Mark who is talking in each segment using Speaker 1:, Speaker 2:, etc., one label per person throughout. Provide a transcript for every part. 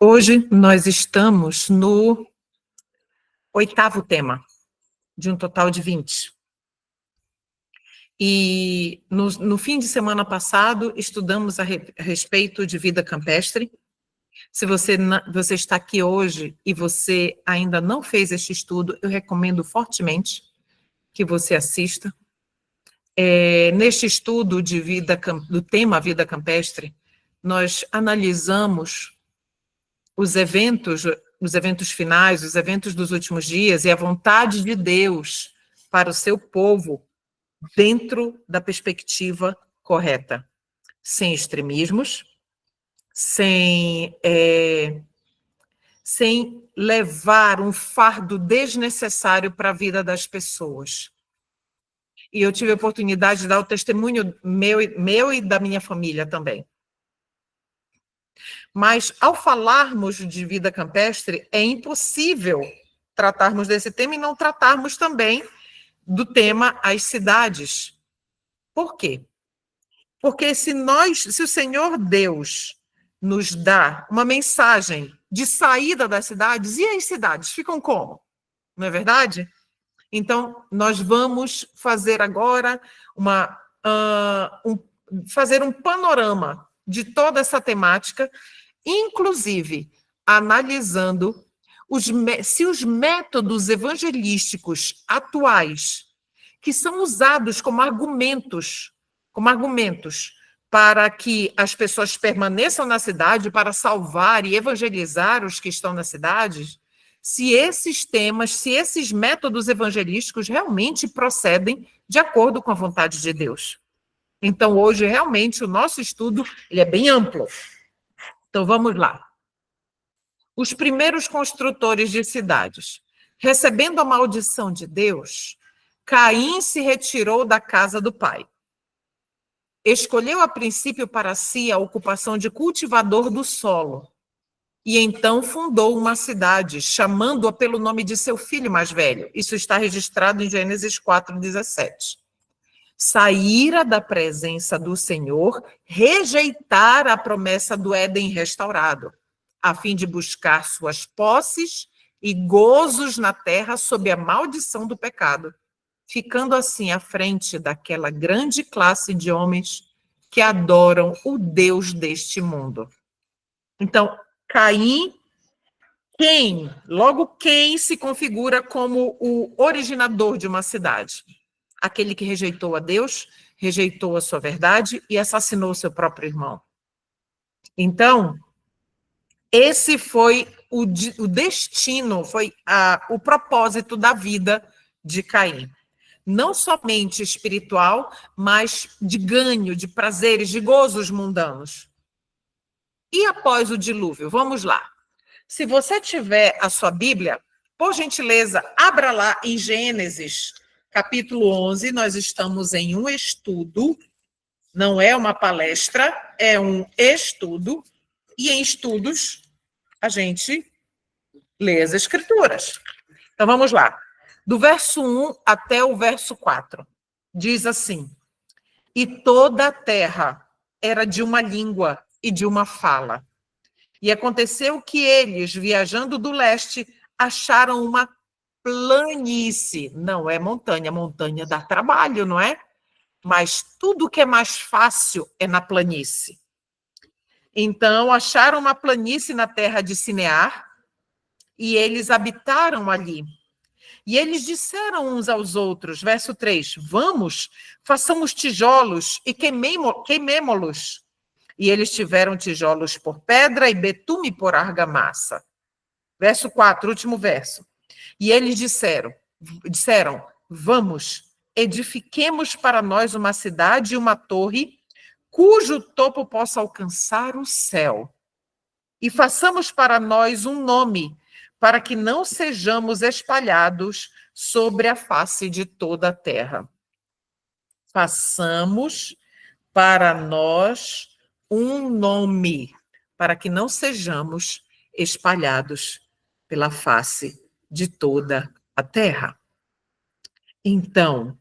Speaker 1: Hoje nós estamos no 8º tema, de um total de 20. E no fim de semana passado, estudamos a respeito de vida campestre. Se você está aqui hoje e você ainda não fez este estudo, eu recomendo fortemente que você assista. Neste estudo do tema vida campestre, nós analisamos os eventos finais, os eventos dos últimos dias e a vontade de Deus para o seu povo dentro da perspectiva correta, sem extremismos, sem levar um fardo desnecessário para a vida das pessoas. E eu tive a oportunidade de dar o testemunho meu e da minha família também. Mas, ao falarmos de vida campestre, é impossível tratarmos desse tema e não tratarmos também do tema as cidades. Por quê? Porque se o Senhor Deus nos dá uma mensagem de saída das cidades, e as cidades ficam como? Não é verdade? Então, nós vamos fazer agora fazer um panorama de toda essa temática, inclusive analisando se os métodos evangelísticos atuais, que são usados como argumentos para que as pessoas permaneçam na cidade, para salvar e evangelizar os que estão na cidade, se esses temas, se esses métodos evangelísticos realmente procedem de acordo com a vontade de Deus. Então, hoje, realmente, o nosso estudo ele é bem amplo. Então, vamos lá. Os primeiros construtores de cidades. Recebendo a maldição de Deus, Caim se retirou da casa do pai. Escolheu a princípio para si a ocupação de cultivador do solo. E então fundou uma cidade, chamando-a pelo nome de seu filho mais velho. Isso está registrado em Gênesis 4:17. Saíra da presença do Senhor, rejeitar a promessa do Éden restaurado, a fim de buscar suas posses e gozos na terra sob a maldição do pecado, ficando assim à frente daquela grande classe de homens que adoram o Deus deste mundo. Então, Caim, quem se configura como o originador de uma cidade? Aquele que rejeitou a Deus, rejeitou a sua verdade e assassinou o seu próprio irmão. Então, esse foi o destino, foi o propósito da vida de Caim. Não somente espiritual, mas de ganho, de prazeres, de gozos mundanos. E após o dilúvio? Vamos lá. Se você tiver a sua Bíblia, por gentileza, abra lá em Gênesis, capítulo 11. Nós estamos em um estudo, não é uma palestra, é um estudo. E em estudos, a gente lê as Escrituras. Então, vamos lá. Do verso 1 até o verso 4. Diz assim: E toda a terra era de uma língua e de uma fala. E aconteceu que eles, viajando do leste, acharam uma planície. Não é montanha, montanha dá trabalho, não é? Mas tudo que é mais fácil é na planície. Então, acharam uma planície na terra de Sinear, e eles habitaram ali. E eles disseram uns aos outros, verso 3, vamos, façamos tijolos e queimemo-los. E eles tiveram tijolos por pedra e betume por argamassa. Verso 4, último verso. E eles disseram, vamos, edifiquemos para nós uma cidade e uma torre, cujo topo possa alcançar o céu. E façamos para nós um nome, para que não sejamos espalhados sobre a face de toda a terra. Façamos para nós um nome, para que não sejamos espalhados pela face de toda a terra. Então,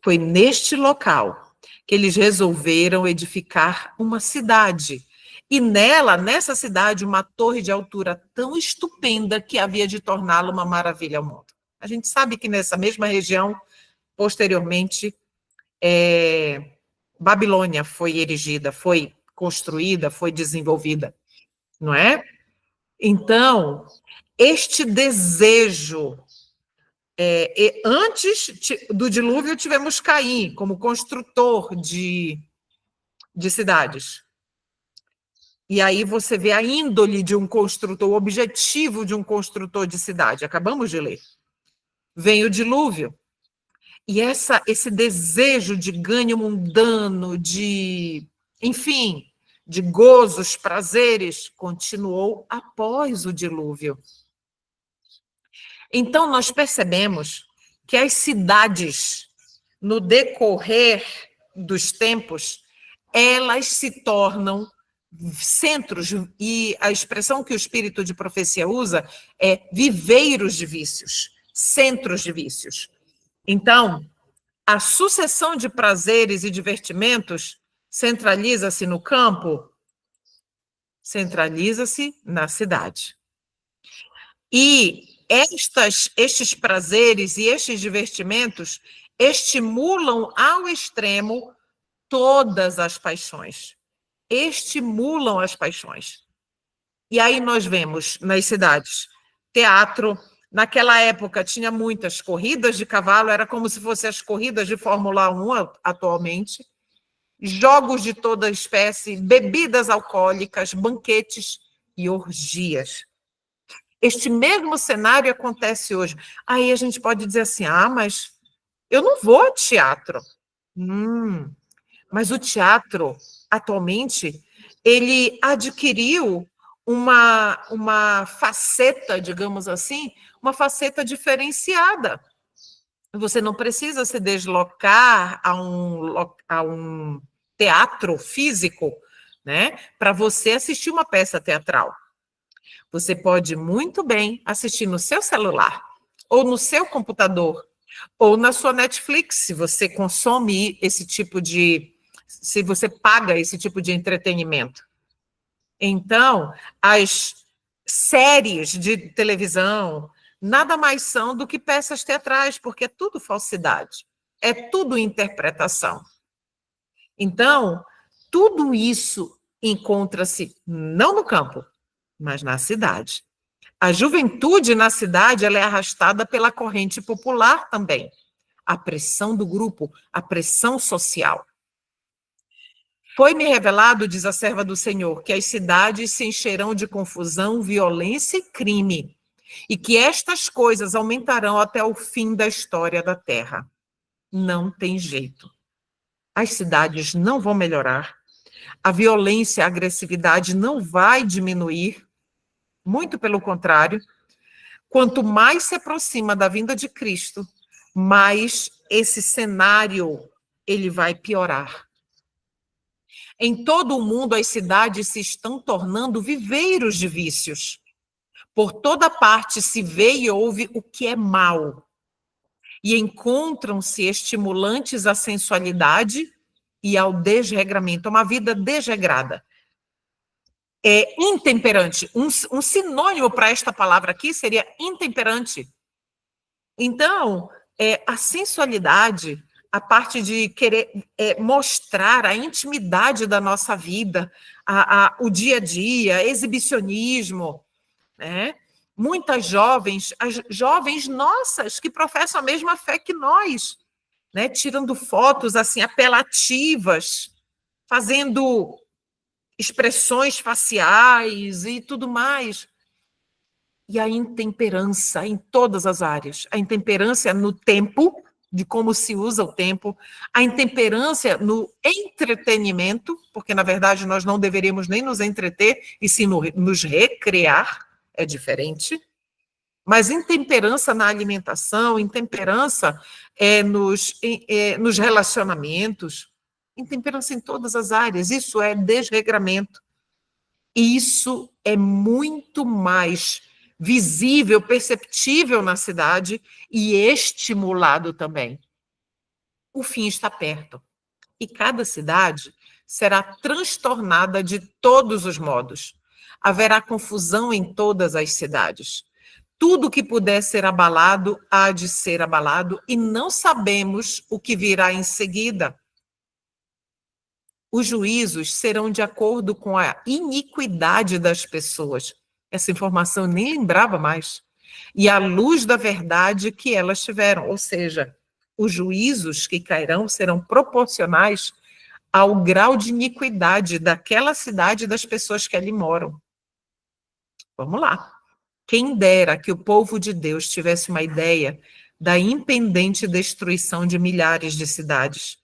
Speaker 1: foi neste local que eles resolveram edificar uma cidade. E nessa cidade, uma torre de altura tão estupenda que havia de torná-la uma maravilha ao mundo. A gente sabe que nessa mesma região, posteriormente, Babilônia foi erigida, foi construída, foi desenvolvida, não é? Então, este desejo, antes do dilúvio, tivemos Caim como construtor de cidades. E aí você vê a índole de um construtor, o objetivo de um construtor de cidade. Acabamos de ler. Vem o dilúvio. E esse desejo de ganho mundano, enfim, de gozos, prazeres, continuou após o dilúvio. Então, nós percebemos que as cidades, no decorrer dos tempos, elas se tornam centros, e a expressão que o espírito de profecia usa é viveiros de vícios, centros de vícios. Então, a sucessão de prazeres e divertimentos centraliza-se no campo, centraliza-se na cidade. E estes prazeres e estes divertimentos estimulam ao extremo todas as paixões. Estimulam as paixões. E aí nós vemos nas cidades teatro. Naquela época tinha muitas corridas de cavalo, era como se fossem as corridas de Fórmula 1 atualmente. Jogos de toda espécie, bebidas alcoólicas, banquetes e orgias. Este mesmo cenário acontece hoje. Aí a gente pode dizer assim, mas eu não vou ao teatro. Mas o teatro, atualmente, ele adquiriu uma faceta, digamos assim, uma faceta diferenciada. Você não precisa se deslocar a um teatro físico, né, para você assistir uma peça teatral. Você pode muito bem assistir no seu celular, ou no seu computador, ou na sua Netflix, se você consome esse tipo de... se você paga esse tipo de entretenimento. Então, as séries de televisão nada mais são do que peças teatrais, porque é tudo falsidade, é tudo interpretação. Então, tudo isso encontra-se não no campo, mas na cidade. A juventude na cidade ela é arrastada pela corrente popular também. A pressão do grupo, a pressão social. Foi-me revelado, diz a serva do Senhor, que as cidades se encherão de confusão, violência e crime, e que estas coisas aumentarão até o fim da história da terra. Não tem jeito. As cidades não vão melhorar, a violência, a agressividade não vai diminuir, muito pelo contrário. Quanto mais se aproxima da vinda de Cristo, mais esse cenário ele vai piorar. Em todo o mundo, as cidades se estão tornando viveiros de vícios. Por toda parte se vê e ouve o que é mal. E encontram-se estimulantes à sensualidade e ao desregramento, uma vida desregrada. É intemperante. Um sinônimo para esta palavra aqui seria intemperante. Então, a sensualidade, a parte de querer mostrar a intimidade da nossa vida, o dia a dia, exibicionismo, né? Muitas jovens, as jovens nossas, que professam a mesma fé que nós, né? Tirando fotos assim apelativas, fazendo expressões faciais e tudo mais. E a intemperança em todas as áreas. A intemperância no tempo, de como se usa o tempo, a intemperância no entretenimento, porque, na verdade, nós não deveríamos nem nos entreter, e sim nos recrear, é diferente. Mas intemperança na alimentação, intemperança nos relacionamentos, intemperança em todas as áreas. Isso é desregramento. Isso é muito mais visível, perceptível na cidade e estimulado também. O fim está perto. E cada cidade será transtornada de todos os modos. Haverá confusão em todas as cidades. Tudo que puder ser abalado, há de ser abalado, e não sabemos o que virá em seguida. Os juízos serão de acordo com a iniquidade das pessoas. Essa informação eu nem lembrava mais. E à luz da verdade que elas tiveram. Ou seja, os juízos que cairão serão proporcionais ao grau de iniquidade daquela cidade e das pessoas que ali moram. Vamos lá. Quem dera que o povo de Deus tivesse uma ideia da impendente destruição de milhares de cidades,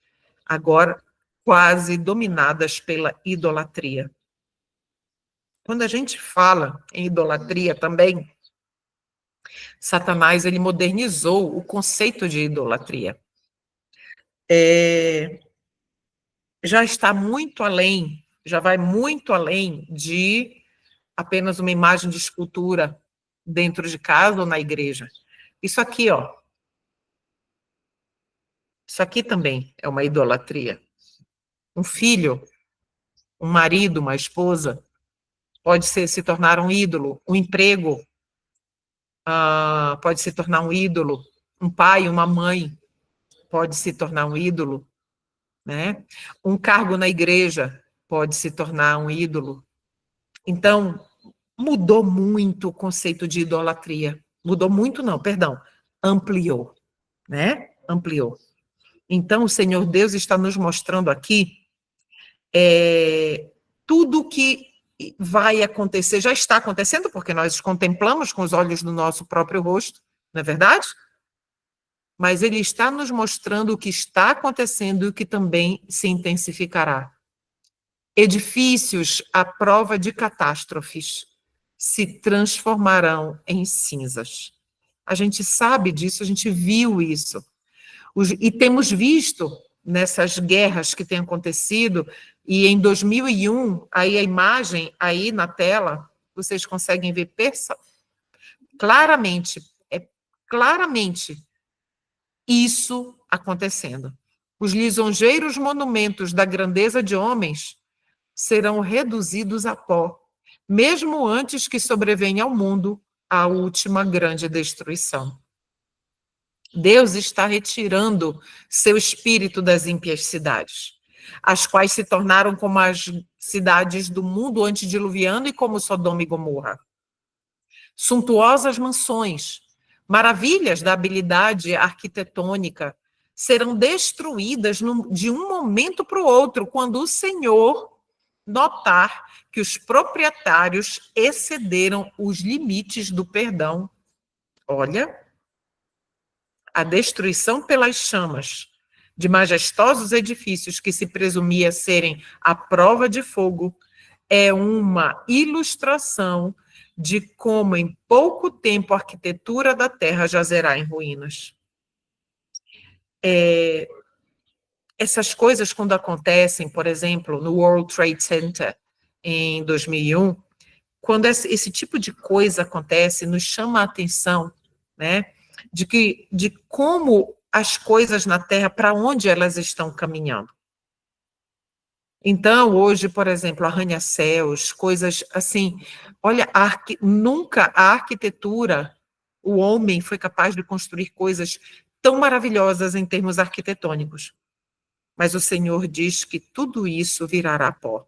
Speaker 1: agora quase dominadas pela idolatria. Quando a gente fala em idolatria também, Satanás ele modernizou o conceito de idolatria. Já está muito além, já vai muito além de apenas uma imagem de escultura dentro de casa ou na igreja. Isso aqui, ó. Isso aqui também é uma idolatria. Um filho, um marido, uma esposa, pode se tornar um ídolo. Um emprego pode se tornar um ídolo. Um pai, uma mãe pode se tornar um ídolo. Né? Um cargo na igreja pode se tornar um ídolo. Então, mudou muito o conceito de idolatria. Mudou muito, não, perdão. Ampliou, né? Ampliou. Então, o Senhor Deus está nos mostrando aqui tudo que vai acontecer, já está acontecendo, porque nós contemplamos com os olhos do nosso próprio rosto, não é verdade? Mas ele está nos mostrando o que está acontecendo e o que também se intensificará. Edifícios à prova de catástrofes se transformarão em cinzas. A gente sabe disso, a gente viu isso. E temos visto nessas guerras que têm acontecido, e em 2001, aí a imagem aí na tela, vocês conseguem ver claramente, claramente isso acontecendo. Os lisonjeiros monumentos da grandeza de homens serão reduzidos a pó, mesmo antes que sobrevenha ao mundo a última grande destruição. Deus está retirando seu espírito das ímpias cidades, as quais se tornaram como as cidades do mundo antediluviano e como Sodoma e Gomorra. Suntuosas mansões, maravilhas da habilidade arquitetônica, serão destruídas de um momento para o outro, quando o Senhor notar que os proprietários excederam os limites do perdão. Olha, a destruição pelas chamas de majestosos edifícios que se presumia serem a prova de fogo é uma ilustração de como em pouco tempo a arquitetura da terra jazerá em ruínas. Essas coisas, quando acontecem, por exemplo, no World Trade Center em 2001, quando esse tipo de coisa acontece, nos chama a atenção, né, de como as coisas na Terra, para onde elas estão caminhando. Então, hoje, por exemplo, arranha-céus, coisas assim, olha, nunca a arquitetura, o homem foi capaz de construir coisas tão maravilhosas em termos arquitetônicos. Mas o Senhor diz que tudo isso virará pó.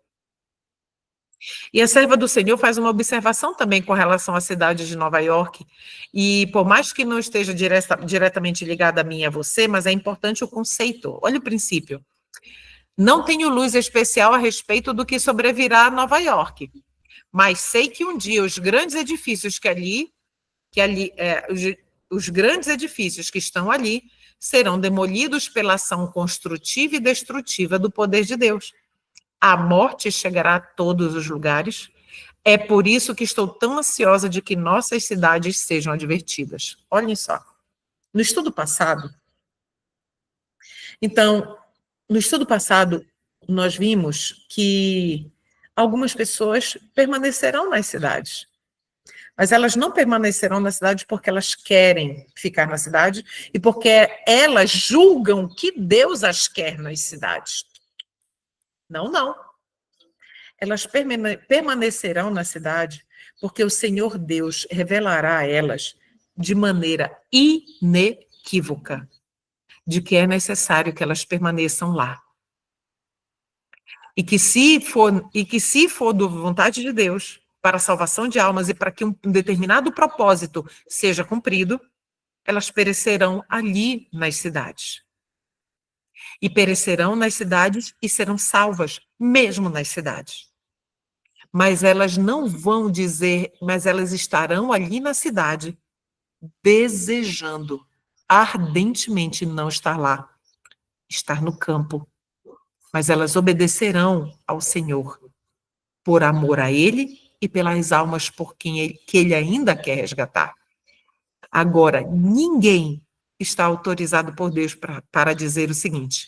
Speaker 1: E a serva do Senhor faz uma observação também com relação à cidade de Nova York, e por mais que não esteja diretamente ligada a mim e a você, mas é importante o conceito. Olha o princípio. Não tenho luz especial a respeito do que sobrevirá a Nova York, mas sei que um dia os grandes edifícios os grandes edifícios que estão ali serão demolidos pela ação construtiva e destrutiva do poder de Deus. A morte chegará a todos os lugares. É por isso que estou tão ansiosa de que nossas cidades sejam advertidas. Olhem só. No estudo passado, nós vimos que algumas pessoas permanecerão nas cidades. Mas elas não permanecerão na cidade porque elas querem ficar na cidade e porque elas julgam que Deus as quer nas cidades. Não, não. Elas permanecerão na cidade, porque o Senhor Deus revelará a elas de maneira inequívoca de que é necessário que elas permaneçam lá. E que se for da vontade de Deus, para a salvação de almas e para que um determinado propósito seja cumprido, elas perecerão ali nas cidades. E perecerão nas cidades e serão salvas, mesmo nas cidades. Mas elas não vão dizer, mas elas estarão ali na cidade, desejando ardentemente não estar lá, estar no campo. Mas elas obedecerão ao Senhor, por amor a Ele e pelas almas que Ele ainda quer resgatar. Agora, ninguém está autorizado por Deus para dizer o seguinte: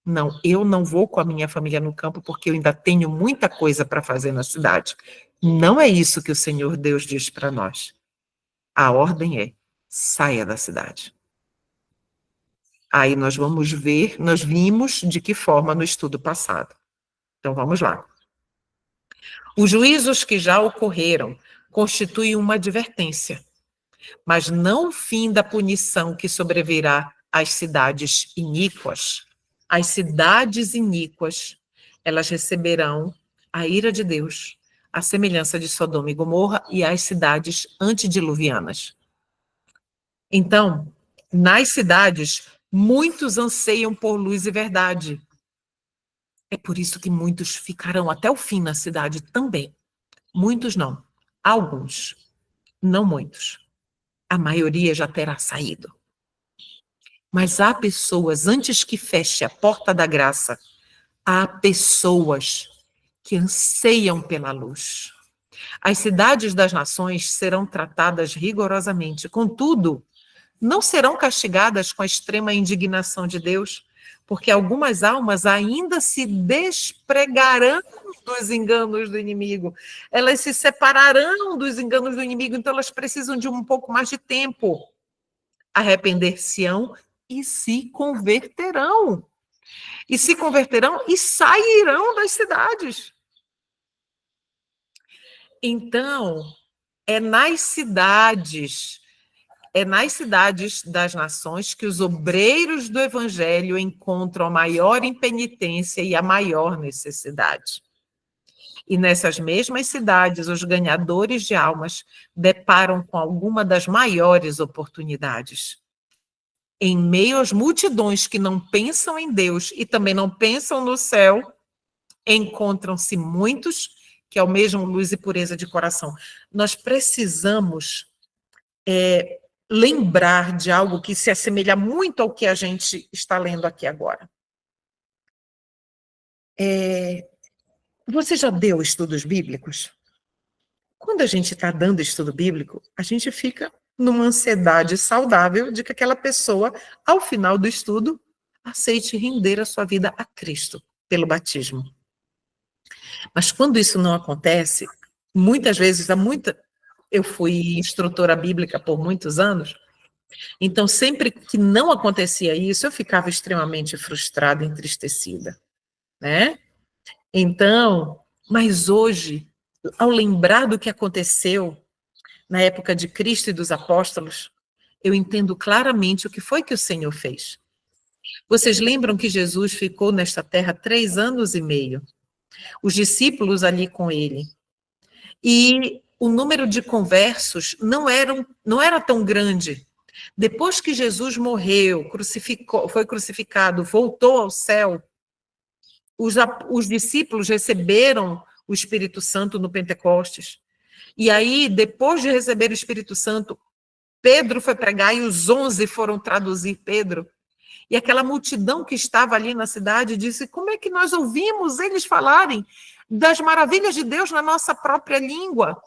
Speaker 1: não, eu não vou com a minha família no campo porque eu ainda tenho muita coisa para fazer na cidade. Não é isso que o Senhor Deus diz para nós. A ordem é: saia da cidade. Aí nós vimos de que forma no estudo passado. Então vamos lá. Os juízos que já ocorreram constituem uma advertência, mas não o fim da punição que sobrevirá às cidades iníquas. As cidades iníquas, elas receberão a ira de Deus, a semelhança de Sodoma e Gomorra e as cidades antediluvianas. Então, nas cidades, muitos anseiam por luz e verdade. É por isso que muitos ficarão até o fim na cidade também. Muitos não. Alguns. Não muitos. A maioria já terá saído. Mas há pessoas, antes que feche a porta da graça, há pessoas que anseiam pela luz. As cidades das nações serão tratadas rigorosamente. Contudo, não serão castigadas com a extrema indignação de Deus, porque algumas almas ainda se despregarão dos enganos do inimigo. Elas se separarão dos enganos do inimigo, então elas precisam de um pouco mais de tempo. Arrepender-se-ão e se converterão. E se converterão e sairão das cidades. Então, é nas cidades das nações que os obreiros do evangelho encontram a maior impenitência e a maior necessidade. E nessas mesmas cidades, os ganhadores de almas deparam com alguma das maiores oportunidades. Em meio às multidões que não pensam em Deus e também não pensam no céu, encontram-se muitos que almejam luz e pureza de coração. Nós precisamos lembrar de algo que se assemelha muito ao que a gente está lendo aqui agora. Você já deu estudos bíblicos? Quando a gente está dando estudo bíblico, a gente fica numa ansiedade saudável de que aquela pessoa, ao final do estudo, aceite render a sua vida a Cristo pelo batismo. Mas quando isso não acontece, muitas vezes, eu fui instrutora bíblica por muitos anos, então sempre que não acontecia isso, eu ficava extremamente frustrada, entristecida, né? Então, mas hoje, ao lembrar do que aconteceu na época de Cristo e dos apóstolos, eu entendo claramente o que foi que o Senhor fez. Vocês lembram que Jesus ficou nesta terra 3 anos e meio? Os discípulos ali com ele. E o número de conversos não era tão grande. Depois que Jesus morreu, foi crucificado, voltou ao céu, os discípulos receberam o Espírito Santo no Pentecostes. E aí, depois de receber o Espírito Santo, Pedro foi pregar e os 11 foram traduzir Pedro. E aquela multidão que estava ali na cidade disse: como é que nós ouvimos eles falarem das maravilhas de Deus na nossa própria língua?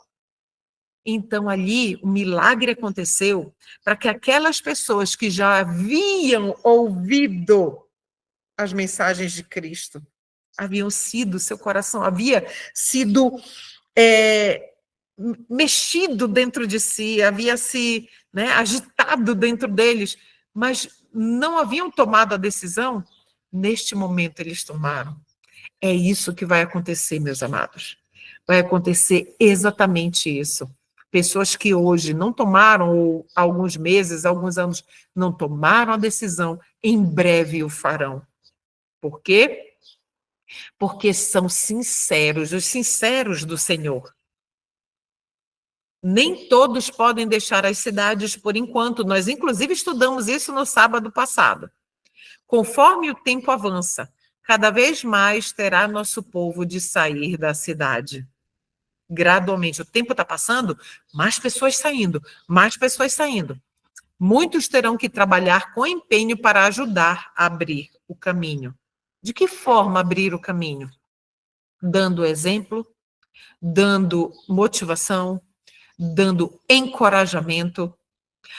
Speaker 1: Então, ali, o milagre aconteceu para que aquelas pessoas que já haviam ouvido as mensagens de Cristo, seu coração havia sido mexido dentro de si, havia se agitado dentro deles, mas não haviam tomado a decisão. Neste momento eles tomaram. É isso que vai acontecer, meus amados. Vai acontecer exatamente isso. Pessoas que hoje não tomaram, ou há alguns meses, alguns anos, não tomaram a decisão, em breve o farão. Por quê? Porque são sinceros, os sinceros do Senhor. Nem todos podem deixar as cidades por enquanto. Nós, inclusive, estudamos isso no sábado passado. Conforme o tempo avança, cada vez mais terá nosso povo de sair da cidade. Gradualmente, o tempo está passando, mais pessoas saindo, mais pessoas saindo. Muitos terão que trabalhar com empenho para ajudar a abrir o caminho. De que forma abrir o caminho? Dando exemplo, dando motivação, dando encorajamento,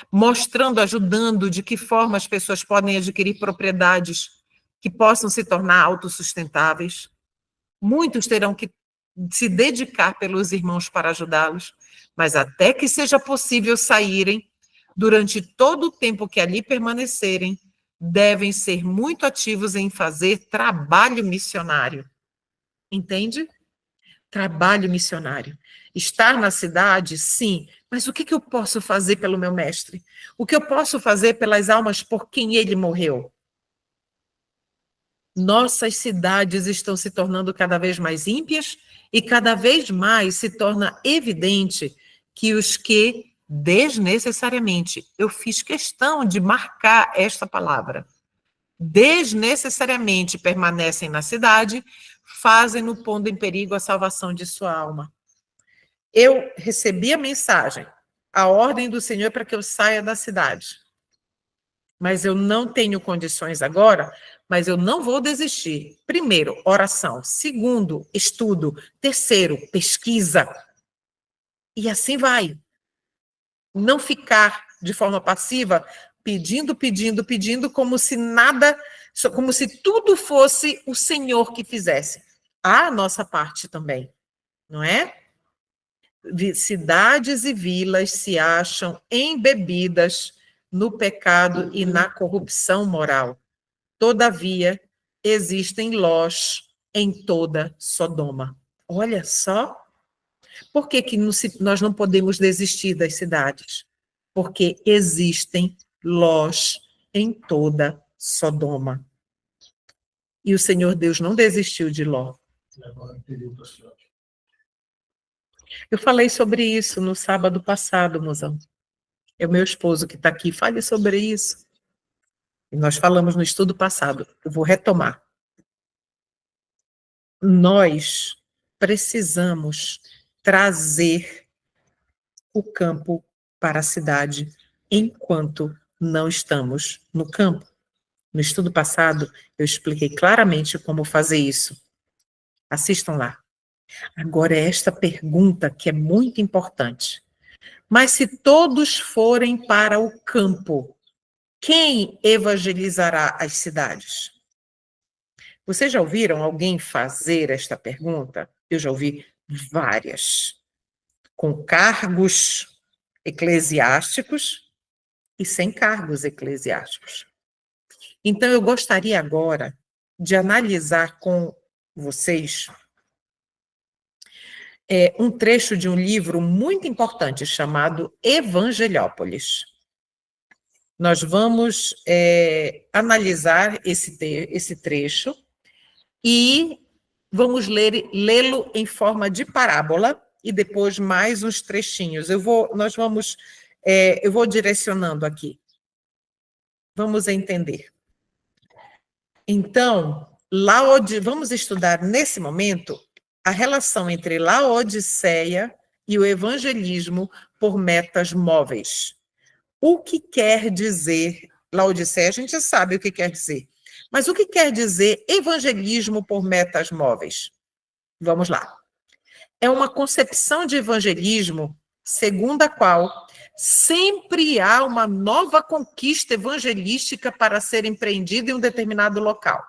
Speaker 1: mostrando, ajudando de que forma as pessoas podem adquirir propriedades que possam se tornar autossustentáveis. Muitos terão que se dedicar pelos irmãos para ajudá-los, mas até que seja possível saírem, durante todo o tempo que ali permanecerem, devem ser muito ativos em fazer trabalho missionário. Entende? Trabalho missionário. Estar na cidade, sim, mas o que eu posso fazer pelo meu mestre? O que eu posso fazer pelas almas por quem ele morreu? Nossas cidades estão se tornando cada vez mais ímpias e cada vez mais se torna evidente que os que desnecessariamente, eu fiz questão de marcar esta palavra, desnecessariamente permanecem na cidade, fazem-no pondo em perigo a salvação de sua alma. Eu recebi a mensagem, a ordem do Senhor para que eu saia da cidade. Mas eu não tenho condições agora, mas eu não vou desistir. Primeiro, oração. Segundo, estudo. Terceiro, pesquisa. E assim vai. Não ficar de forma passiva, pedindo, pedindo, pedindo, como se nada, como se tudo fosse o Senhor que fizesse. Há a nossa parte também, não é? Cidades e vilas se acham embebidas no pecado e na corrupção moral. Todavia, existem Lós em toda Sodoma. Olha só. Por que nós não podemos desistir das cidades? Porque existem Lós em toda Sodoma. E o Senhor Deus não desistiu de Ló. Eu falei sobre isso no sábado passado, mozão. É o meu esposo que está aqui. Fale sobre isso. E nós falamos no estudo passado. Eu vou retomar. Nós precisamos trazer o campo para a cidade enquanto não estamos no campo. No estudo passado, eu expliquei claramente como fazer isso. Assistam lá. Agora é esta pergunta que é muito importante. Mas se todos forem para o campo, quem evangelizará as cidades? Vocês já ouviram alguém fazer esta pergunta? Eu já ouvi várias, com cargos eclesiásticos e sem cargos eclesiásticos. Então, eu gostaria agora de analisar com vocês um trecho de um livro muito importante chamado Evangeliópolis. Nós vamos analisar esse trecho e vamos lê-lo em forma de parábola e depois mais uns trechinhos. Eu vou direcionando aqui. Vamos entender. Então, vamos estudar nesse momento a relação entre Laodiceia e o evangelismo por metas móveis. O que quer dizer Laodiceia? A gente sabe o que quer dizer. Mas o que quer dizer evangelismo por metas móveis? Vamos lá. É uma concepção de evangelismo segundo a qual sempre há uma nova conquista evangelística para ser empreendida em um determinado local.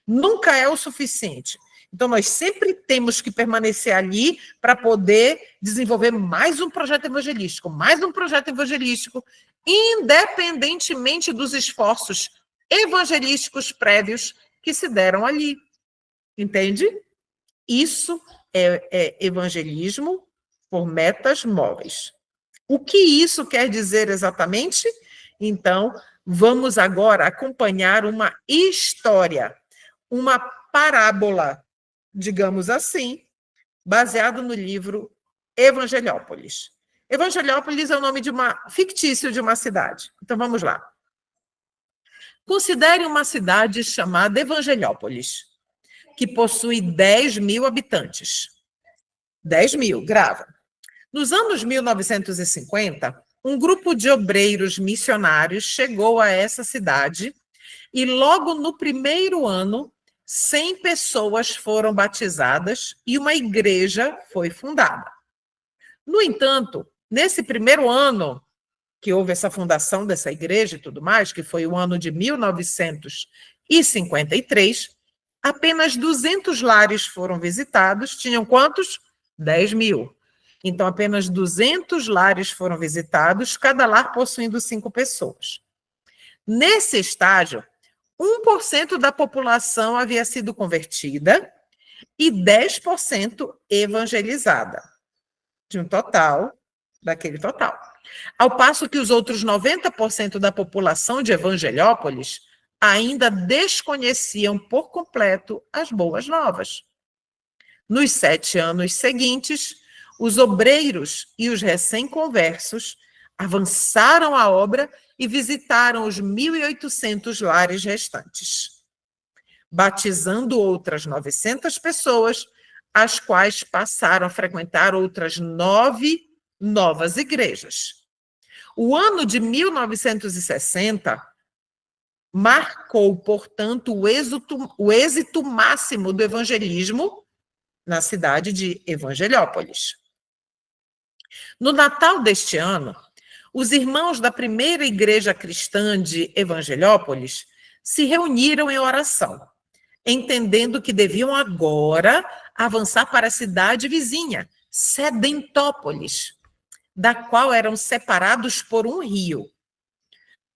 Speaker 1: Nunca é o suficiente. Então, nós sempre temos que permanecer ali para poder desenvolver mais um projeto evangelístico, independentemente dos esforços evangelísticos prévios que se deram ali. Entende? Isso é evangelismo por metas móveis. O que isso quer dizer exatamente? Então, vamos agora acompanhar uma história, uma parábola, digamos assim, baseado no livro Evangeliópolis. Evangeliópolis é o nome fictício de uma cidade. Então, vamos lá. Considere uma cidade chamada Evangeliópolis, que possui 10.000 habitantes. 10.000, grava. Nos anos 1950, um grupo de obreiros missionários chegou a essa cidade e logo no primeiro ano, 100 pessoas foram batizadas e uma igreja foi fundada. No entanto, nesse primeiro ano que houve essa fundação dessa igreja e tudo mais, que foi o ano de 1953, apenas 200 lares foram visitados. Tinham quantos? 10.000. Então, apenas 200 lares foram visitados, cada lar possuindo 5 pessoas. Nesse estágio, 1% da população havia sido convertida e 10% evangelizada, de um total, daquele total. Ao passo que os outros 90% da população de Evangeliópolis ainda desconheciam por completo as boas novas. Nos 7 anos seguintes, os obreiros e os recém-conversos avançaram a obra e visitaram os 1.800 lares restantes, batizando outras 900 pessoas, as quais passaram a frequentar outras 9 novas igrejas. O ano de 1960 marcou, portanto, o êxito máximo do evangelismo na cidade de Evangeliópolis. No Natal deste ano, os irmãos da primeira igreja cristã de Evangeliópolis se reuniram em oração, entendendo que deviam agora avançar para a cidade vizinha, Sedentópolis, da qual eram separados por um rio.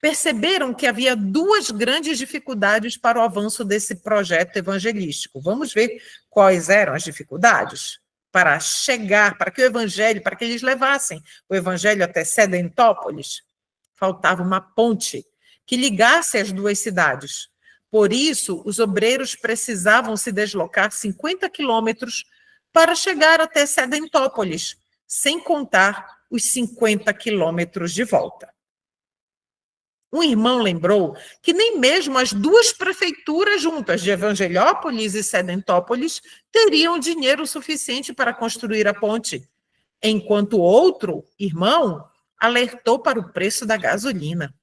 Speaker 1: Perceberam que havia 2 grandes dificuldades para o avanço desse projeto evangelístico. Vamos ver quais eram as dificuldades para chegar, para que o evangelho, para que eles levassem o evangelho até Sedentópolis. Faltava uma ponte que ligasse as 2 cidades. Por isso, os obreiros precisavam se deslocar 50 quilômetros para chegar até Sedentópolis, sem contar os 50 quilômetros de volta. Um irmão lembrou que nem mesmo as 2 prefeituras juntas, de Evangeliópolis e Sedentópolis, teriam dinheiro suficiente para construir a ponte, enquanto outro irmão alertou para o preço da gasolina.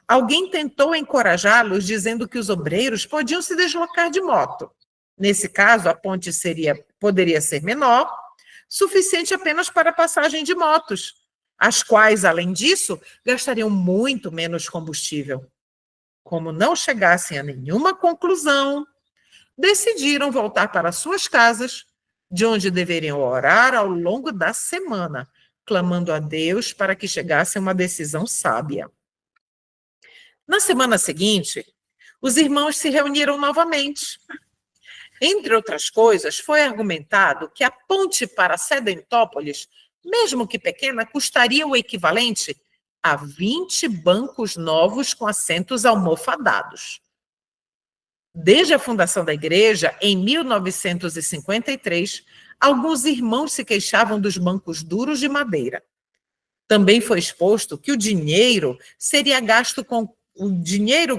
Speaker 1: Alguém tentou encorajá-los, dizendo que os obreiros podiam se deslocar de moto. Nesse caso, a ponte poderia ser menor, suficiente apenas para a passagem de motos, as quais, além disso, gastariam muito menos combustível. Como não chegassem a nenhuma conclusão, decidiram voltar para suas casas, de onde deveriam orar ao longo da semana, clamando a Deus para que chegasse a uma decisão sábia. Na semana seguinte, os irmãos se reuniram novamente. Entre outras coisas, foi argumentado que a ponte para Sedentópolis, mesmo que pequena, custaria o equivalente a 20 bancos novos com assentos almofadados. Desde a fundação da igreja, em 1953, alguns irmãos se queixavam dos bancos duros de madeira. Também foi exposto que o dinheiro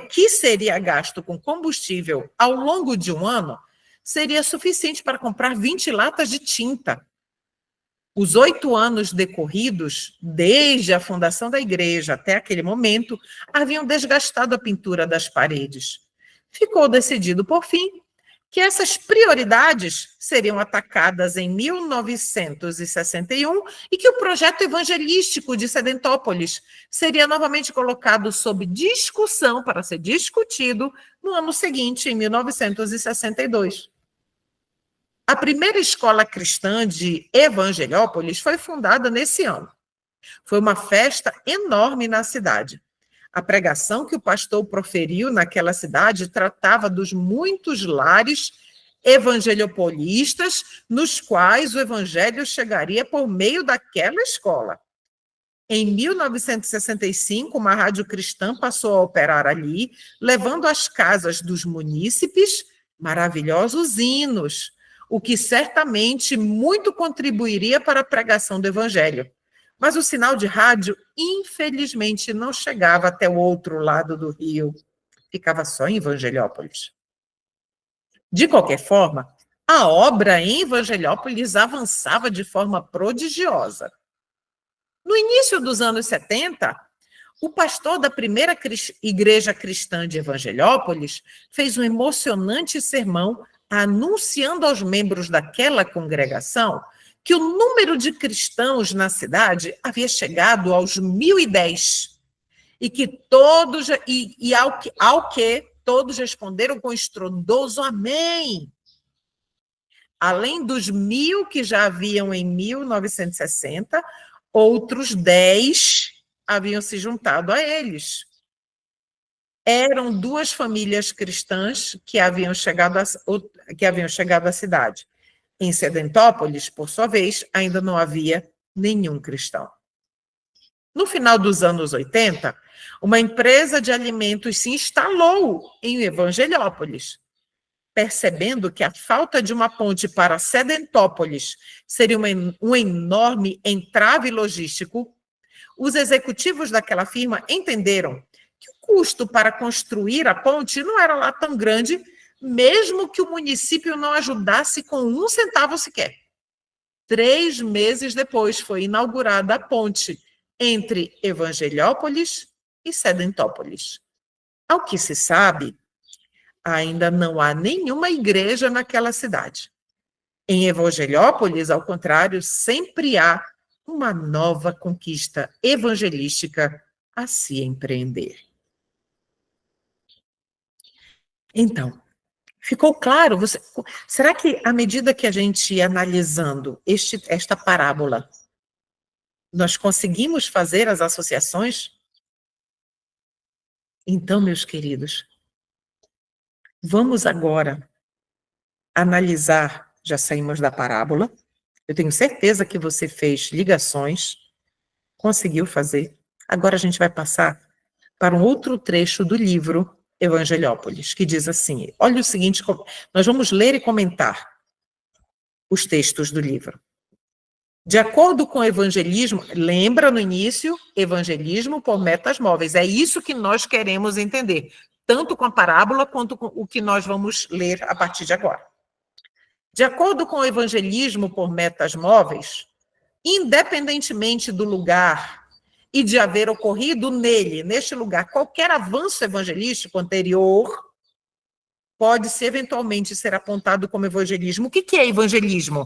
Speaker 1: que seria gasto com combustível ao longo de um ano seria suficiente para comprar 20 latas de tinta. Os 8 anos decorridos, desde a fundação da igreja até aquele momento, haviam desgastado a pintura das paredes. Ficou decidido, por fim, que essas prioridades seriam atacadas em 1961 e que o projeto evangelístico de Sedentópolis seria novamente colocado sob discussão, para ser discutido, no ano seguinte, em 1962. A primeira escola cristã de Evangeliópolis foi fundada nesse ano. Foi uma festa enorme na cidade. A pregação que o pastor proferiu naquela cidade tratava dos muitos lares evangeliopolistas, nos quais o evangelho chegaria por meio daquela escola. Em 1965, uma rádio cristã passou a operar ali, levando às casas dos munícipes maravilhosos hinos, o que certamente muito contribuiria para a pregação do evangelho. Mas o sinal de rádio, infelizmente, não chegava até o outro lado do rio, ficava só em Evangelhópolis. De qualquer forma, a obra em Evangelhópolis avançava de forma prodigiosa. No início dos anos 70, o pastor da primeira igreja cristã de Evangelhópolis fez um emocionante sermão anunciando aos membros daquela congregação que o número de cristãos na cidade havia chegado aos 1.010 e que todos ao que todos responderam com estrondoso amém. Além dos 1.000 que já haviam em 1960, outros 10 haviam se juntado a eles. Eram 2 famílias cristãs que haviam chegado à cidade. Em Sedentópolis, por sua vez, ainda não havia nenhum cristão. No final dos anos 80, uma empresa de alimentos se instalou em Evangelhópolis. Percebendo que a falta de uma ponte para Sedentópolis seria um enorme entrave logístico, os executivos daquela firma entenderam que o custo para construir a ponte não era lá tão grande, mesmo que o município não ajudasse com 1 centavo sequer. 3 meses depois foi inaugurada a ponte entre Evangelhópolis e Sedentópolis. Ao que se sabe, ainda não há nenhuma igreja naquela cidade. Em Evangelhópolis, ao contrário, sempre há uma nova conquista evangelística a se empreender. Então, ficou claro? Será que, à medida que a gente ia analisando esta parábola, nós conseguimos fazer as associações? Então, meus queridos, vamos agora analisar, já saímos da parábola, eu tenho certeza que você fez ligações, conseguiu fazer. Agora a gente vai passar para um outro trecho do livro Evangelhópolis, que diz assim, olha o seguinte, nós vamos ler e comentar os textos do livro. De acordo com o evangelismo, lembra no início, evangelismo por metas móveis, é isso que nós queremos entender, tanto com a parábola quanto com o que nós vamos ler a partir de agora. De acordo com o evangelismo por metas móveis, independentemente do lugar e de haver ocorrido neste lugar, qualquer avanço evangelístico anterior pode eventualmente ser apontado como evangelismo. O que é evangelismo?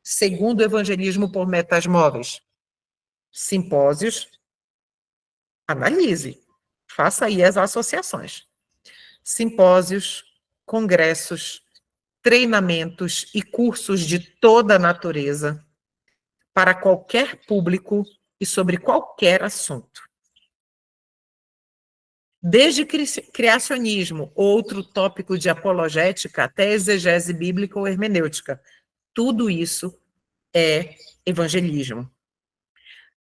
Speaker 1: Segundo o evangelismo por metas móveis, simpósios, analise, faça aí as associações. Simpósios, congressos, treinamentos e cursos de toda a natureza para qualquer público e sobre qualquer assunto. Desde criacionismo, outro tópico de apologética, até exegese bíblica ou hermenêutica. Tudo isso é evangelismo.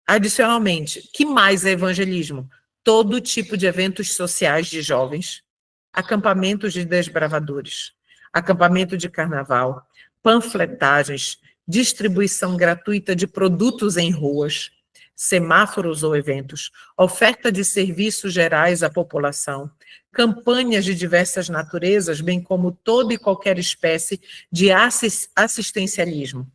Speaker 1: Adicionalmente, que mais é evangelismo? Todo tipo de eventos sociais de jovens, acampamentos de desbravadores, acampamento de carnaval, panfletagens, distribuição gratuita de produtos em ruas, semáforos ou eventos, oferta de serviços gerais à população, campanhas de diversas naturezas, bem como toda e qualquer espécie de assistencialismo.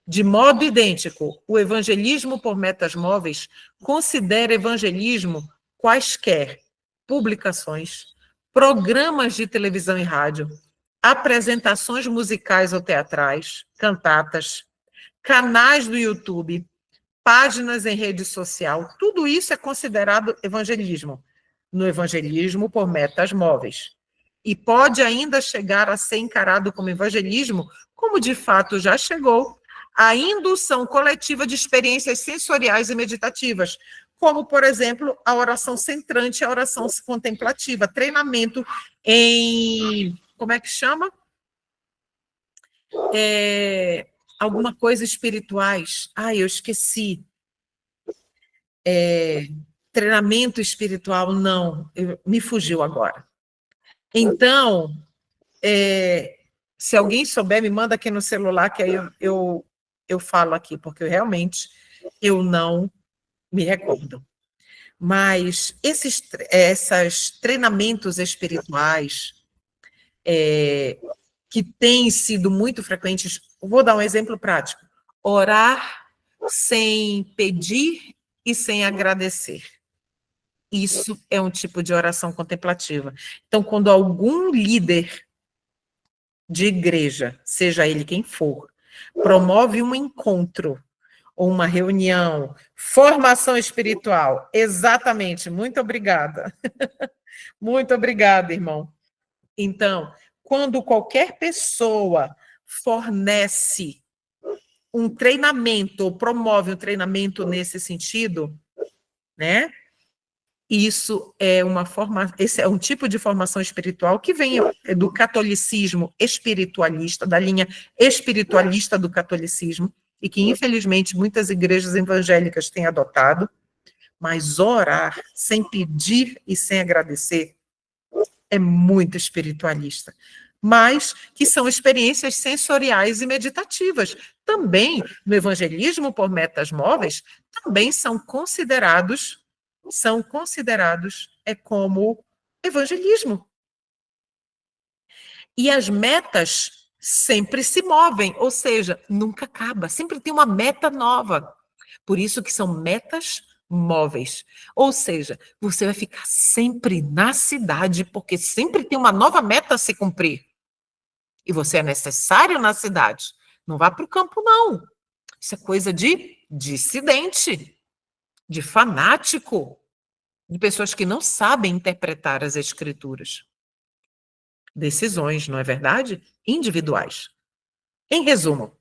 Speaker 1: De modo idêntico, o evangelismo por metas móveis considera evangelismo quaisquer publicações, programas de televisão e rádio, apresentações musicais ou teatrais, cantatas, canais do YouTube, páginas em rede social, tudo isso é considerado evangelismo, no evangelismo por metas móveis. E pode ainda chegar a ser encarado como evangelismo, como de fato já chegou, a indução coletiva de experiências sensoriais e meditativas, como, por exemplo, a oração centrante e a oração contemplativa, treinamento em como é que chama? Alguma coisa espirituais. Eu esqueci. Treinamento espiritual, não, me fugiu agora. Então, se alguém souber, me manda aqui no celular, que aí eu falo aqui, porque eu não me recordo. Mas esses treinamentos espirituais que têm sido muito frequentes, vou dar um exemplo prático. Orar sem pedir e sem agradecer. Isso é um tipo de oração contemplativa. Então, quando algum líder de igreja, seja ele quem for, promove um encontro ou uma reunião, formação espiritual, exatamente, muito obrigada. Muito obrigada, irmão. Então, quando qualquer pessoa fornece um treinamento ou promove um treinamento nesse sentido, né? Esse é um tipo de formação espiritual que vem do catolicismo espiritualista, da linha espiritualista do catolicismo, e que, infelizmente, muitas igrejas evangélicas têm adotado, mas orar sem pedir e sem agradecer é muito espiritualista. Mas que são experiências sensoriais e meditativas. Também, no evangelismo por metas móveis, também são considerados como evangelismo. E as metas sempre se movem, ou seja, nunca acaba, sempre tem uma meta nova. Por isso que são metas móveis. Ou seja, você vai ficar sempre na cidade, porque sempre tem uma nova meta a se cumprir. E você é necessário na cidade. Não vá para o campo, não. Isso é coisa de dissidente, de fanático, de pessoas que não sabem interpretar as escrituras. Decisões, não é verdade? Individuais. Em resumo,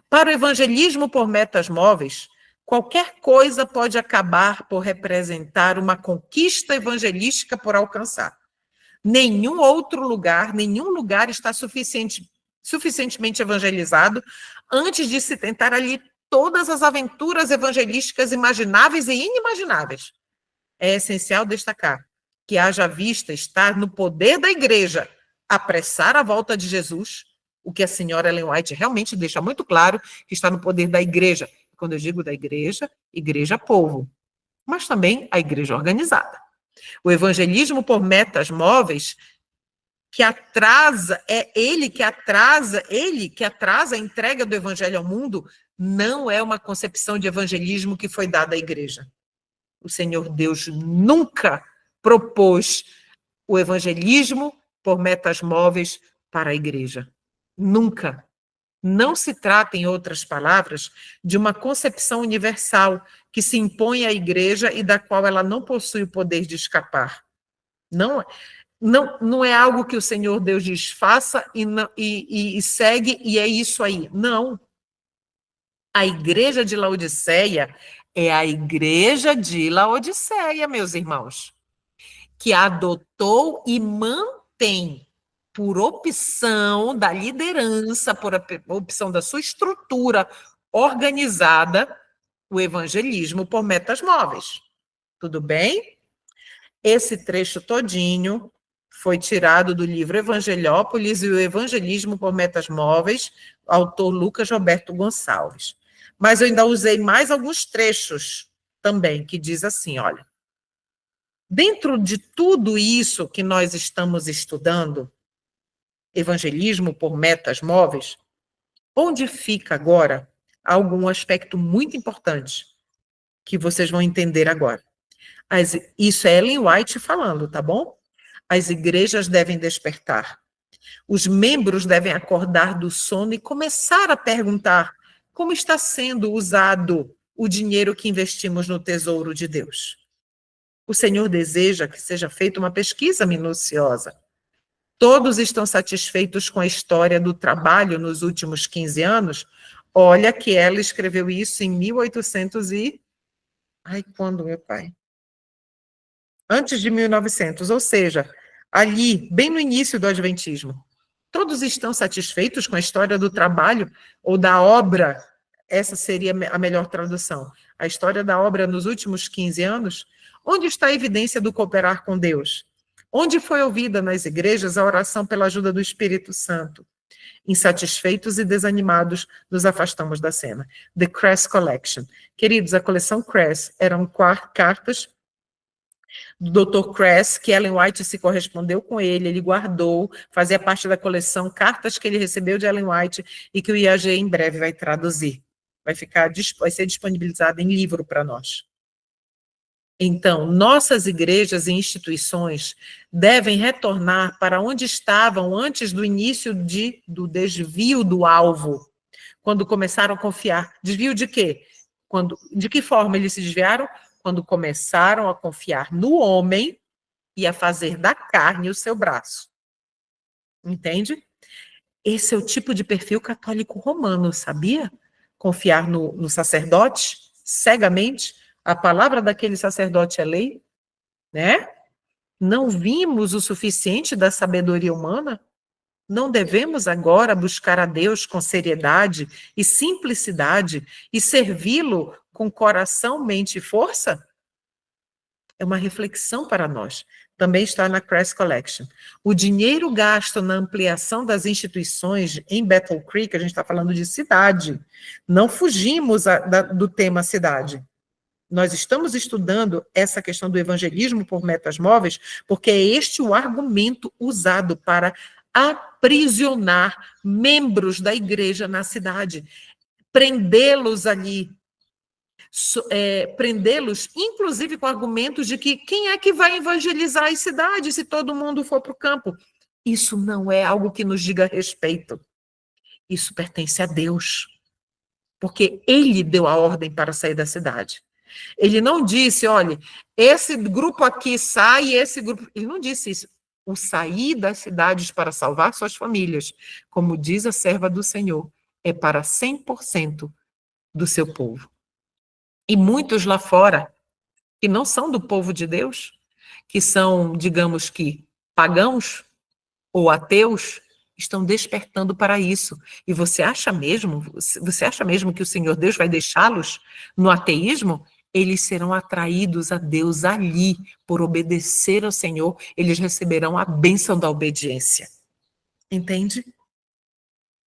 Speaker 1: para o evangelismo por metas móveis, qualquer coisa pode acabar por representar uma conquista evangelística por alcançar. Nenhum lugar está suficientemente evangelizado antes de se tentar ali todas as aventuras evangelísticas imagináveis e inimagináveis. É essencial destacar que haja vista estar no poder da igreja apressar a volta de Jesus, o que a senhora Ellen White realmente deixa muito claro, que está no poder da igreja. Quando eu digo da igreja, igreja povo, mas também a igreja organizada. O evangelismo por metas móveis que atrasa, ele que atrasa a entrega do evangelho ao mundo, não é uma concepção de evangelismo que foi dada à igreja. O Senhor Deus nunca propôs o evangelismo por metas móveis para a igreja. Nunca. Não se trata, em outras palavras, de uma concepção universal que se impõe à igreja e da qual ela não possui o poder de escapar. Não é algo que o Senhor Deus diz, faça e segue, e é isso aí. Não. A igreja de Laodiceia é a igreja de Laodiceia, meus irmãos, que adotou e mantém, por opção da liderança, por opção da sua estrutura organizada, o evangelismo por metas móveis. Tudo bem? Esse trecho todinho foi tirado do livro Evangeliópolis e o Evangelismo por Metas Móveis, autor Lucas Roberto Gonçalves. Mas eu ainda usei mais alguns trechos também, que diz assim, olha, dentro de tudo isso que nós estamos estudando, evangelismo por metas móveis, onde fica agora algum aspecto muito importante que vocês vão entender agora. Isso é Ellen White falando, tá bom? As igrejas devem despertar. Os membros devem acordar do sono e começar a perguntar como está sendo usado o dinheiro que investimos no tesouro de Deus. O Senhor deseja que seja feita uma pesquisa minuciosa. Todos estão satisfeitos com a história do trabalho nos últimos 15 anos? Olha que ela escreveu isso em 1800 e... Ai, quando, meu pai? Antes de 1900, ou seja, ali, bem no início do Adventismo. Todos estão satisfeitos com a história do trabalho ou da obra? Essa seria a melhor tradução. A história da obra nos últimos 15 anos? Onde está a evidência do cooperar com Deus? Onde foi ouvida nas igrejas a oração pela ajuda do Espírito Santo? Insatisfeitos e desanimados, nos afastamos da cena. The Cress Collection. Queridos, a coleção Cress eram cartas do Dr. Cress, que Ellen White se correspondeu com ele guardou, fazia parte da coleção, cartas que ele recebeu de Ellen White e que o IAG em breve vai traduzir. Vai ser disponibilizado em livro para nós. Então, nossas igrejas e instituições devem retornar para onde estavam antes do início do desvio do alvo, quando começaram a confiar. Desvio de quê? De que forma eles se desviaram? Quando começaram a confiar no homem e a fazer da carne o seu braço. Entende? Esse é o tipo de perfil católico romano, sabia? Confiar no sacerdote, cegamente. A palavra daquele sacerdote é lei, né? Não vimos o suficiente da sabedoria humana? Não devemos agora buscar a Deus com seriedade e simplicidade e servi-lo com coração, mente e força? É uma reflexão para nós. Também está na Cress Collection. O dinheiro gasto na ampliação das instituições em Battle Creek, a gente está falando de cidade. Não fugimos do tema cidade. Nós estamos estudando essa questão do evangelismo por metas móveis, porque é este o argumento usado para aprisionar membros da igreja na cidade, prendê-los ali, prendê-los, inclusive com argumentos de que quem é que vai evangelizar as cidades se todo mundo for para o campo? Isso não é algo que nos diga respeito. Isso pertence a Deus, porque Ele deu a ordem para sair da cidade. Ele não disse, olha, esse grupo aqui sai, esse grupo... Ele não disse isso. O sair das cidades para salvar suas famílias, como diz a serva do Senhor, é para 100% do seu povo. E muitos lá fora, que não são do povo de Deus, que são, digamos que, pagãos ou ateus, estão despertando para isso. E você acha mesmo que o Senhor Deus vai deixá-los no ateísmo? Eles serão atraídos a Deus ali, por obedecer ao Senhor, eles receberão a bênção da obediência. Entende?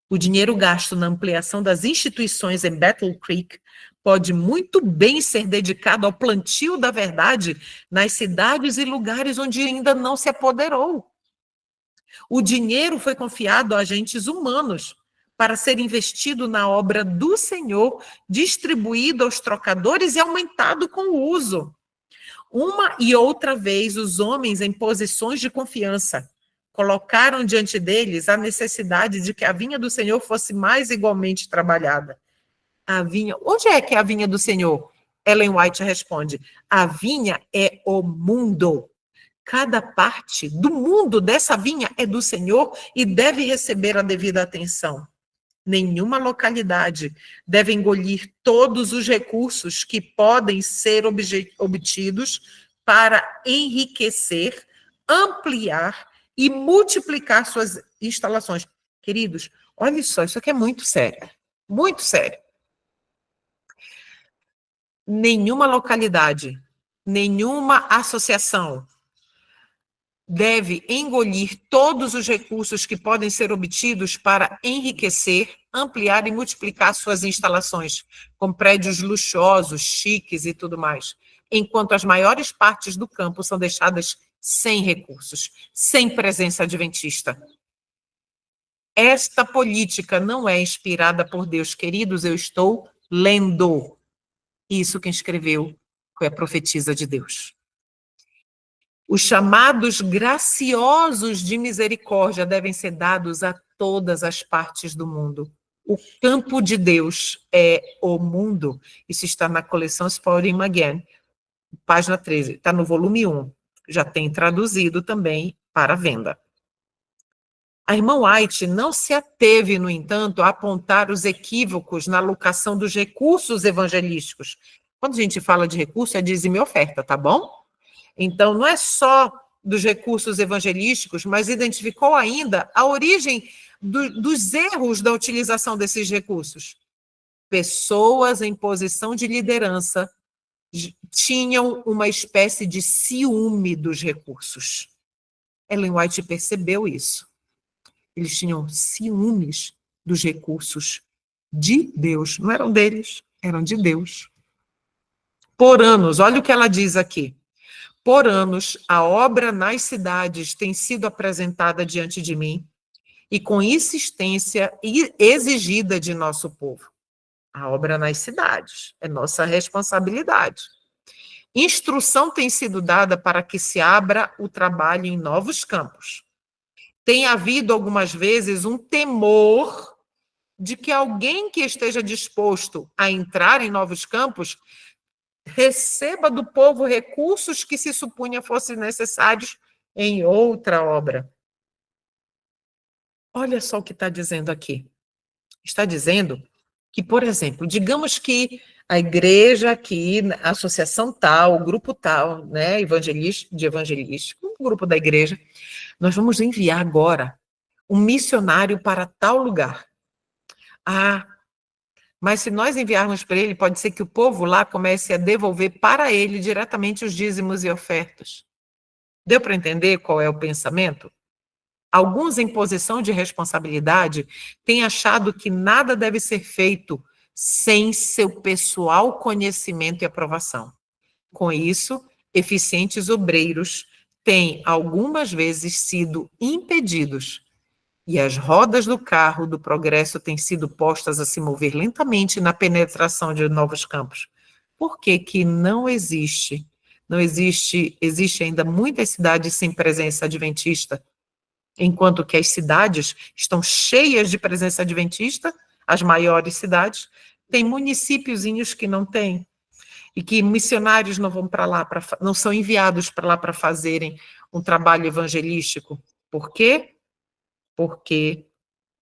Speaker 1: O dinheiro gasto na ampliação das instituições em Battle Creek pode muito bem ser dedicado ao plantio da verdade nas cidades e lugares onde ainda não se apoderou. O dinheiro foi confiado a agentes humanos para ser investido na obra do Senhor, distribuído aos trocadores e aumentado com o uso. Uma e outra vez, os homens em posições de confiança colocaram diante deles a necessidade de que a vinha do Senhor fosse mais igualmente trabalhada. A vinha, onde é que é a vinha do Senhor? Ellen White responde, a vinha é o mundo. Cada parte do mundo dessa vinha é do Senhor e deve receber a devida atenção. Nenhuma localidade deve engolir todos os recursos que podem ser obtidos para enriquecer, ampliar e multiplicar suas instalações. Queridos, olha só, isso aqui é muito sério, muito sério. Nenhuma localidade, nenhuma associação deve engolir todos os recursos que podem ser obtidos para enriquecer, ampliar e multiplicar suas instalações, com prédios luxuosos, chiques e tudo mais, enquanto as maiores partes do campo são deixadas sem recursos, sem presença adventista. Esta política não é inspirada por Deus, queridos, eu estou lendo. Isso quem escreveu foi a profetisa de Deus. Os chamados graciosos de misericórdia devem ser dados a todas as partes do mundo. O campo de Deus é o mundo. Isso está na coleção Spalding Maguen, página 13. Está no volume 1. Já tem traduzido também para venda. A irmã White não se ateve, no entanto, a apontar os equívocos na alocação dos recursos evangelísticos. Quando a gente fala de recurso, é dízimo e oferta, tá bom? Então, não é só dos recursos evangelísticos, mas identificou ainda a origem dos erros da utilização desses recursos. Pessoas em posição de liderança tinham uma espécie de ciúme dos recursos. Ellen White percebeu isso. Eles tinham ciúmes dos recursos de Deus. Não eram deles, eram de Deus. Por anos, olha o que ela diz aqui. Por anos, a obra nas cidades tem sido apresentada diante de mim e com insistência exigida de nosso povo. A obra nas cidades é nossa responsabilidade. Instrução tem sido dada para que se abra o trabalho em novos campos. Tem havido algumas vezes um temor de que alguém que esteja disposto a entrar em novos campos receba do povo recursos que se supunha fossem necessários em outra obra. Olha só o que está dizendo aqui. Está dizendo que, por exemplo, digamos que a igreja aqui, a associação tal, o grupo tal, né, evangelístico, um grupo da igreja, nós vamos enviar agora um missionário para tal lugar. Ah, mas se nós enviarmos para ele, pode ser que o povo lá comece a devolver para ele diretamente os dízimos e ofertas. Deu para entender qual é o pensamento? Alguns, em posição de responsabilidade, têm achado que nada deve ser feito sem seu pessoal conhecimento e aprovação. Com isso, eficientes obreiros têm algumas vezes sido impedidos e as rodas do carro do progresso têm sido postas a se mover lentamente na penetração de novos campos. Por que que não existe? Existe ainda muitas cidades sem presença adventista, enquanto que as cidades estão cheias de presença adventista, as maiores cidades, tem municípiozinhos que não têm, e que missionários não vão para lá, não são enviados para lá para fazerem um trabalho evangelístico. Por quê? Porque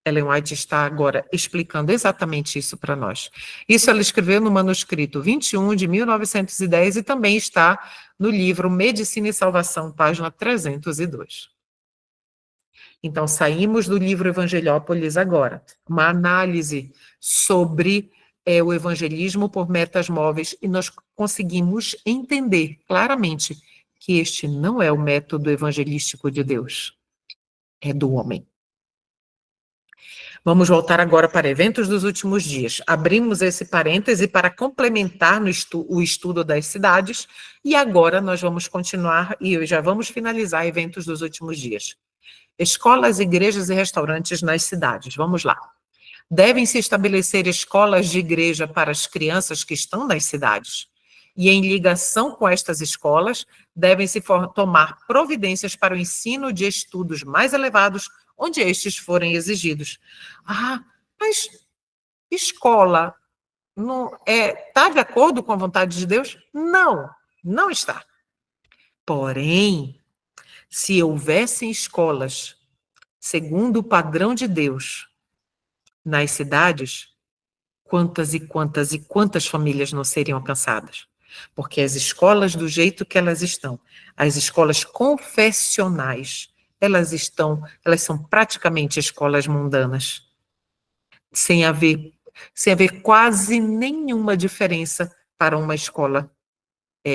Speaker 1: Ellen White está agora explicando exatamente isso para nós. Isso ela escreveu no manuscrito 21 de 1910 e também está no livro Medicina e Salvação, página 302. Então, saímos do livro Evangeliópolis agora, uma análise sobre o evangelismo por metas móveis, e nós conseguimos entender claramente que este não é o método evangelístico de Deus, é do homem. Vamos voltar agora para eventos dos últimos dias. Abrimos esse parêntese para complementar o estudo das cidades, e agora nós vamos continuar e já vamos finalizar eventos dos últimos dias. Escolas, igrejas e restaurantes nas cidades. Vamos lá. Devem se estabelecer escolas de igreja para as crianças que estão nas cidades. E em ligação com estas escolas, devem-se tomar providências para o ensino de estudos mais elevados, onde estes forem exigidos. Ah, mas escola não está de acordo com a vontade de Deus? Não, não está. Porém, se houvessem escolas segundo o padrão de Deus nas cidades, quantas e quantas e quantas famílias não seriam alcançadas? Porque as escolas, do jeito que elas estão, as escolas confessionais, elas são praticamente escolas mundanas, sem haver quase nenhuma diferença para uma escola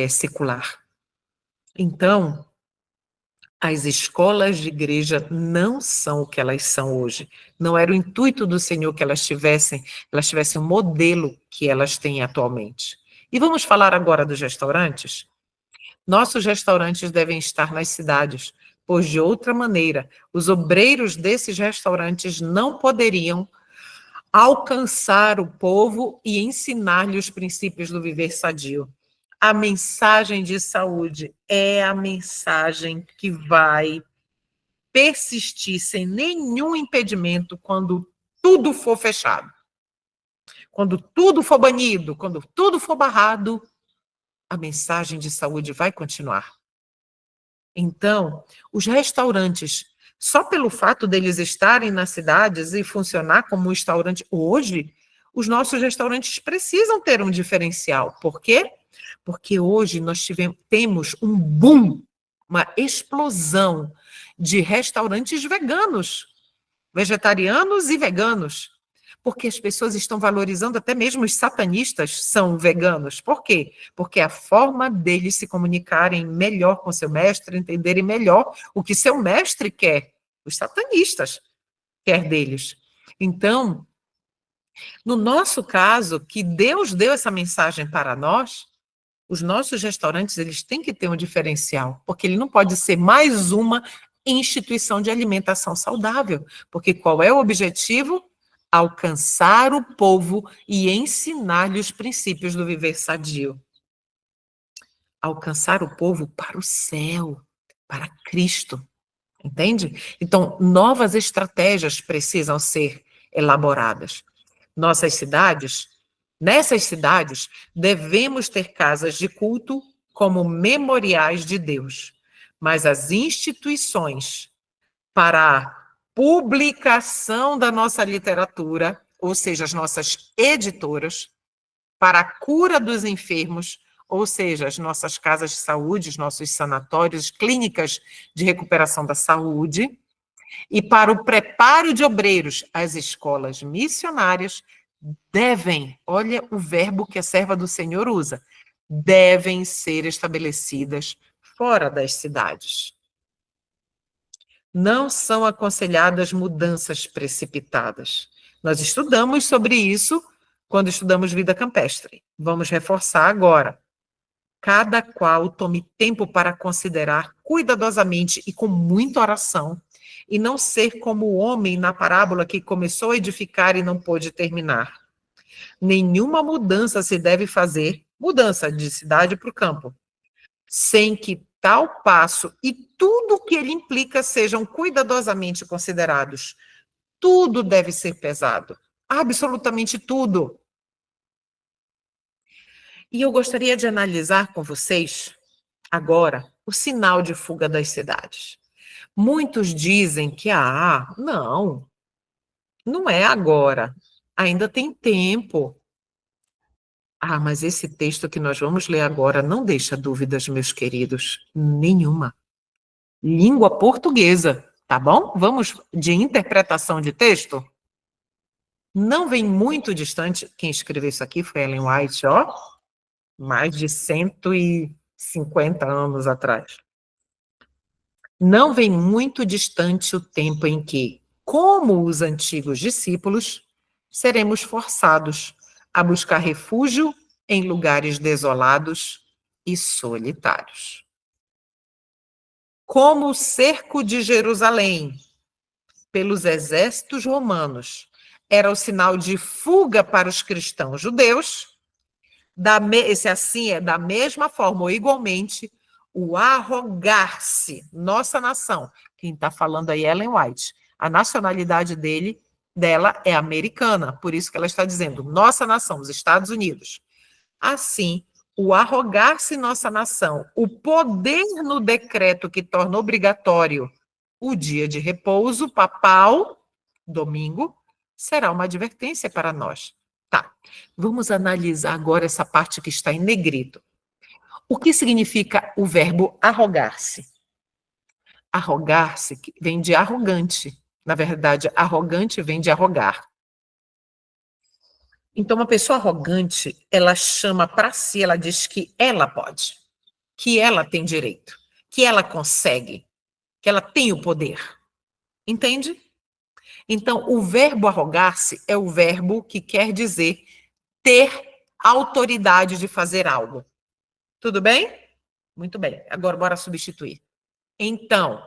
Speaker 1: secular. Então, as escolas de igreja não são o que elas são hoje. Não era o intuito do Senhor que elas tivessem um modelo que elas têm atualmente. E vamos falar agora dos restaurantes? Nossos restaurantes devem estar nas cidades, pois de outra maneira, os obreiros desses restaurantes não poderiam alcançar o povo e ensinar-lhe os princípios do viver sadio. A mensagem de saúde é a mensagem que vai persistir sem nenhum impedimento quando tudo for fechado. Quando tudo for banido, quando tudo for barrado, a mensagem de saúde vai continuar. Então, os restaurantes, só pelo fato deles estarem nas cidades e funcionar como um restaurante hoje, os nossos restaurantes precisam ter um diferencial. Por quê? Porque hoje nós temos um boom uma explosão de restaurantes veganos, vegetarianos e veganos, porque as pessoas estão valorizando, até mesmo os satanistas são veganos. Por quê? Porque é a forma deles se comunicarem melhor com seu mestre, entenderem melhor o que seu mestre quer, os satanistas quer deles. Então, no nosso caso, que Deus deu essa mensagem para nós, os nossos restaurantes, eles têm que ter um diferencial, porque ele não pode ser mais uma instituição de alimentação saudável, porque qual é o objetivo? Alcançar o povo e ensinar-lhe os princípios do viver sadio. Alcançar o povo para o céu, para Cristo, entende? Então, novas estratégias precisam ser elaboradas. Nessas cidades, devemos ter casas de culto como memoriais de Deus, mas as instituições para a publicação da nossa literatura, ou seja, as nossas editoras, para a cura dos enfermos, ou seja, as nossas casas de saúde, os nossos sanatórios, clínicas de recuperação da saúde, e para o preparo de obreiros, as escolas missionárias devem, olha o verbo que a serva do Senhor usa, devem ser estabelecidas fora das cidades. Não são aconselhadas mudanças precipitadas. Nós estudamos sobre isso quando estudamos vida campestre. Vamos reforçar agora. Cada qual tome tempo para considerar cuidadosamente e com muita oração, e não ser como o homem na parábola que começou a edificar e não pôde terminar. Nenhuma mudança se deve fazer, mudança de cidade para o campo, sem que tal passo e tudo o que ele implica sejam cuidadosamente considerados. Tudo deve ser pesado, absolutamente tudo. E eu gostaria de analisar com vocês, agora, o sinal de fuga das cidades. Muitos dizem que, não é agora, ainda tem tempo. Mas esse texto que nós vamos ler agora não deixa dúvidas, meus queridos, nenhuma. Língua portuguesa, tá bom? Vamos de interpretação de texto? Não vem muito distante, quem escreveu isso aqui foi Ellen White, ó, mais de 150 anos atrás. Não vem muito distante o tempo em que, como os antigos discípulos, seremos forçados a buscar refúgio em lugares desolados e solitários. Como o cerco de Jerusalém pelos exércitos romanos era o sinal de fuga para os cristãos judeus, esse assim é da mesma forma ou igualmente o arrogar-se, nossa nação, quem está falando aí é Ellen White, a nacionalidade dela é americana, por isso que ela está dizendo nossa nação, os Estados Unidos. Assim, o arrogar-se nossa nação, o poder no decreto que torna obrigatório o dia de repouso papal, domingo, será uma advertência para nós. Tá, vamos analisar agora essa parte que está em negrito. O que significa o verbo arrogar-se? Arrogar-se vem de arrogante. Na verdade, arrogante vem de arrogar. Então, uma pessoa arrogante, ela chama para si, ela diz que ela pode, que ela tem direito, que ela consegue, que ela tem o poder. Entende? Então, o verbo arrogar-se é o verbo que quer dizer ter autoridade de fazer algo. Tudo bem? Muito bem. Agora, bora substituir. Então,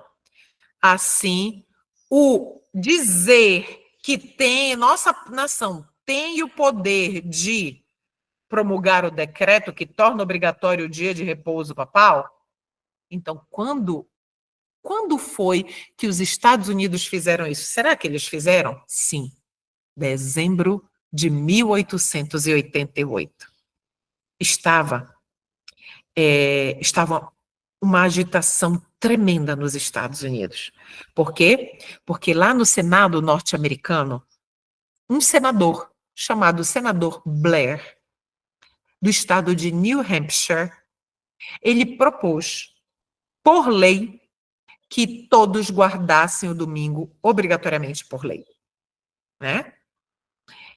Speaker 1: assim, o dizer que nossa nação tem o poder de promulgar o decreto que torna obrigatório o dia de repouso papal. Então, quando foi que os Estados Unidos fizeram isso? Será que eles fizeram? Sim. Dezembro de 1888. Estava uma agitação tremenda nos Estados Unidos. Por quê? Porque lá no Senado norte-americano, um senador chamado senador Blair, do estado de New Hampshire, ele propôs por lei, que todos guardassem o domingo, obrigatoriamente por lei, né?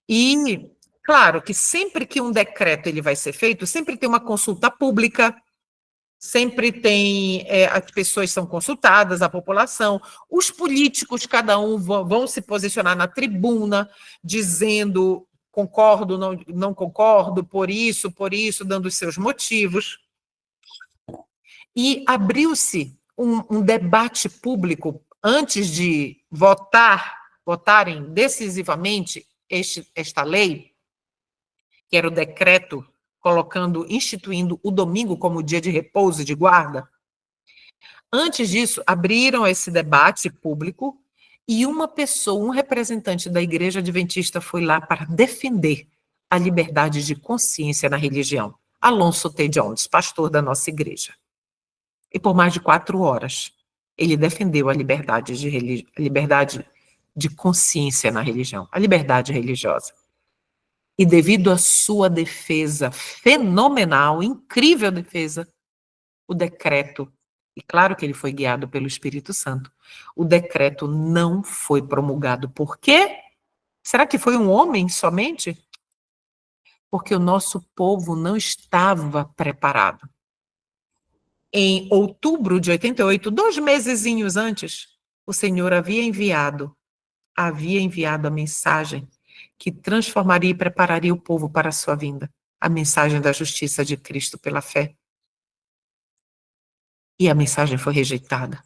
Speaker 1: E, claro, que sempre que um decreto ele vai ser feito, sempre tem uma consulta pública, sempre tem, as pessoas são consultadas, a população, os políticos, cada um vão se posicionar na tribuna, dizendo concordo, não concordo, por isso, dando os seus motivos. E abriu-se um debate público antes de votarem decisivamente esta lei, que era o decreto instituindo o domingo como dia de repouso, de guarda. Antes disso, abriram esse debate público e uma pessoa, um representante da Igreja Adventista foi lá para defender a liberdade de consciência na religião. Alonso T. Jones, pastor da nossa igreja. E por mais de 4 horas, ele defendeu a liberdade de consciência na religião, a liberdade religiosa. E devido à sua defesa fenomenal, incrível defesa, o decreto, e claro que ele foi guiado pelo Espírito Santo, o decreto não foi promulgado. Por quê? Será que foi um homem somente? Porque o nosso povo não estava preparado. Em outubro de 88, 2 mesezinhos antes, o Senhor havia enviado a mensagem que transformaria e prepararia o povo para a sua vinda, a mensagem da justiça de Cristo pela fé. E a mensagem foi rejeitada.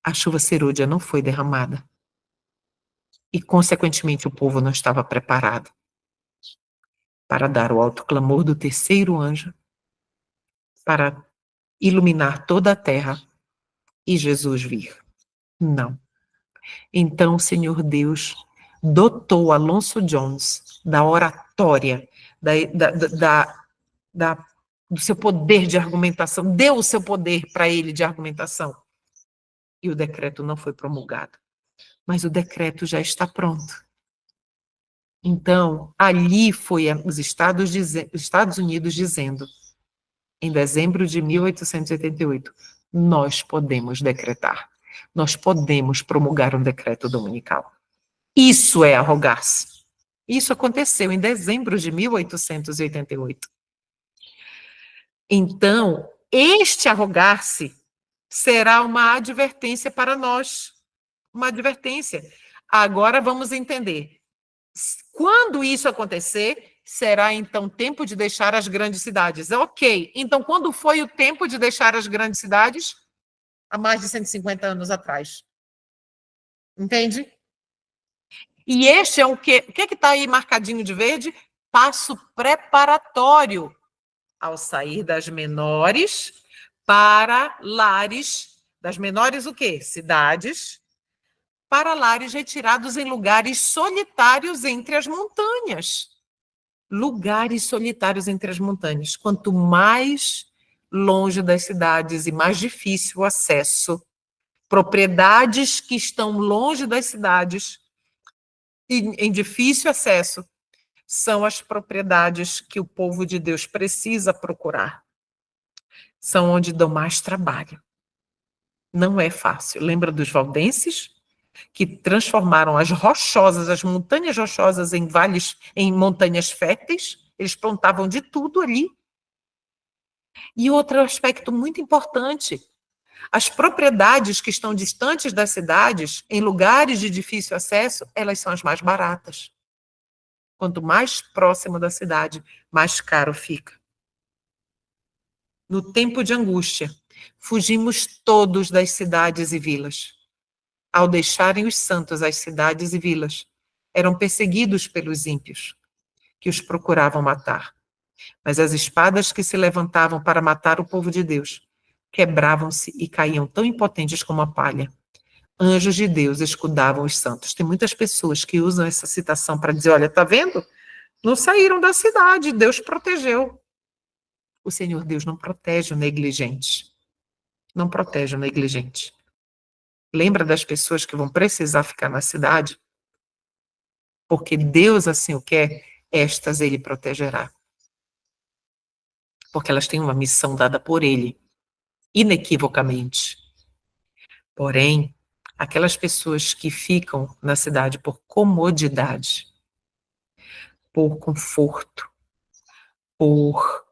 Speaker 1: A chuva serôdia não foi derramada. E, consequentemente, o povo não estava preparado para dar o alto clamor do terceiro anjo, para iluminar toda a terra e Jesus vir. Não. Então, o Senhor Deus dotou Alonso Jones da oratória, do seu poder de argumentação, deu o seu poder para ele de argumentação. E o decreto não foi promulgado. Mas o decreto já está pronto. Então, ali foi os Estados Unidos dizendo, em dezembro de 1888, nós podemos decretar, nós podemos promulgar um decreto dominical. Isso é arrogar-se. Isso aconteceu em dezembro de 1888. Então, este arrogar-se será uma advertência para nós. Uma advertência. Agora vamos entender. Quando isso acontecer, será então tempo de deixar as grandes cidades. Ok. Então, quando foi o tempo de deixar as grandes cidades? Há mais de 150 anos atrás. Entende? E este é o que está aí marcadinho de verde? Passo preparatório ao sair das menores para lares, das menores o quê? Cidades, para lares retirados em lugares solitários entre as montanhas. Lugares solitários entre as montanhas. Quanto mais longe das cidades e mais difícil o acesso, propriedades que estão longe das cidades e em difícil acesso, são as propriedades que o povo de Deus precisa procurar. São onde dão mais trabalho. Não é fácil. Lembra dos valdenses? Que transformaram as montanhas rochosas em vales, em montanhas férteis? Eles plantavam de tudo ali. E outro aspecto muito importante, as propriedades que estão distantes das cidades, em lugares de difícil acesso, elas são as mais baratas. Quanto mais próximo da cidade, mais caro fica. No tempo de angústia, fugimos todos das cidades e vilas. Ao deixarem os santos as cidades e vilas, eram perseguidos pelos ímpios, que os procuravam matar. Mas as espadas que se levantavam para matar o povo de Deus quebravam-se e caíam tão impotentes como a palha. Anjos de Deus escudavam os santos. Tem muitas pessoas que usam essa citação para dizer, olha, tá vendo? Não saíram da cidade, Deus protegeu. O Senhor Deus não protege o negligente. Não protege o negligente. Lembra das pessoas que vão precisar ficar na cidade? Porque Deus assim o quer, estas ele protegerá. Porque elas têm uma missão dada por ele. inequivocamente. Porém, aquelas pessoas que ficam na cidade por comodidade, por conforto, por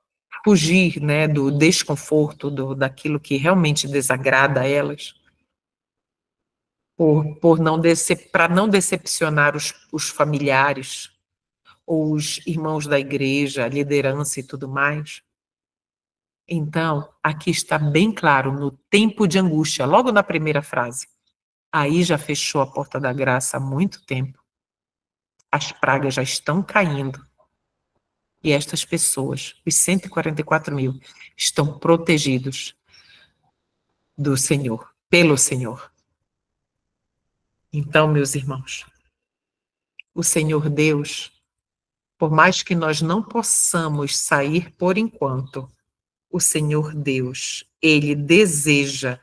Speaker 1: fugir, né, do desconforto, daquilo que realmente desagrada a elas, por não para não decepcionar os familiares, ou os irmãos da igreja, a liderança e tudo mais. Então, aqui está bem claro, no tempo de angústia, logo na primeira frase. Aí já fechou a porta da graça há muito tempo. As pragas já estão caindo. E estas pessoas, os 144 mil, estão protegidos do Senhor, pelo Senhor. Então, meus irmãos, o Senhor Deus, por mais que nós não possamos sair por enquanto, o Senhor Deus, Ele deseja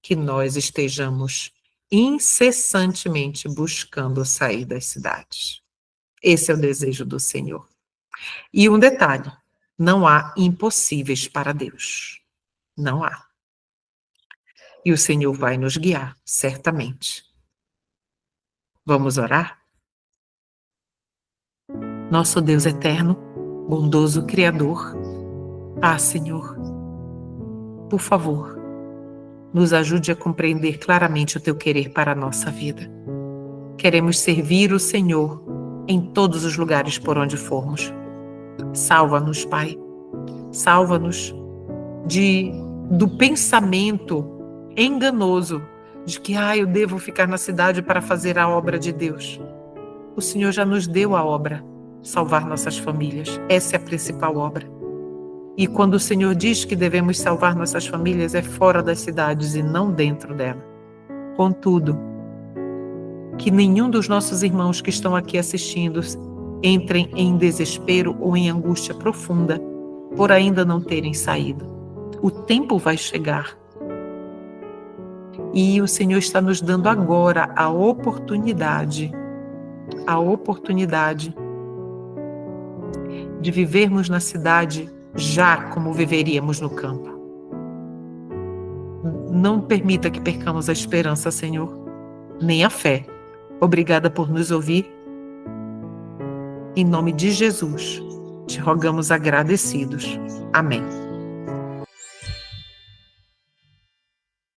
Speaker 1: que nós estejamos incessantemente buscando sair das cidades. Esse é o desejo do Senhor. E um detalhe, não há impossíveis para Deus. Não há. E o Senhor vai nos guiar, certamente. Vamos orar? Nosso Deus eterno, bondoso Criador, Senhor, por favor, nos ajude a compreender claramente o Teu querer para a nossa vida. Queremos servir o Senhor em todos os lugares por onde formos. Salva-nos, Pai. Salva-nos do pensamento enganoso de que eu devo ficar na cidade para fazer a obra de Deus. O Senhor já nos deu a obra, salvar nossas famílias. Essa é a principal obra. E quando o Senhor diz que devemos salvar nossas famílias, é fora das cidades e não dentro dela. Contudo, que nenhum dos nossos irmãos que estão aqui assistindo entrem em desespero ou em angústia profunda por ainda não terem saído. O tempo vai chegar. E o Senhor está nos dando agora a oportunidade de vivermos na cidade já como viveríamos no campo. Não permita que percamos a esperança, Senhor, nem a fé. Obrigada por nos ouvir. Em nome de Jesus, te rogamos agradecidos. Amém.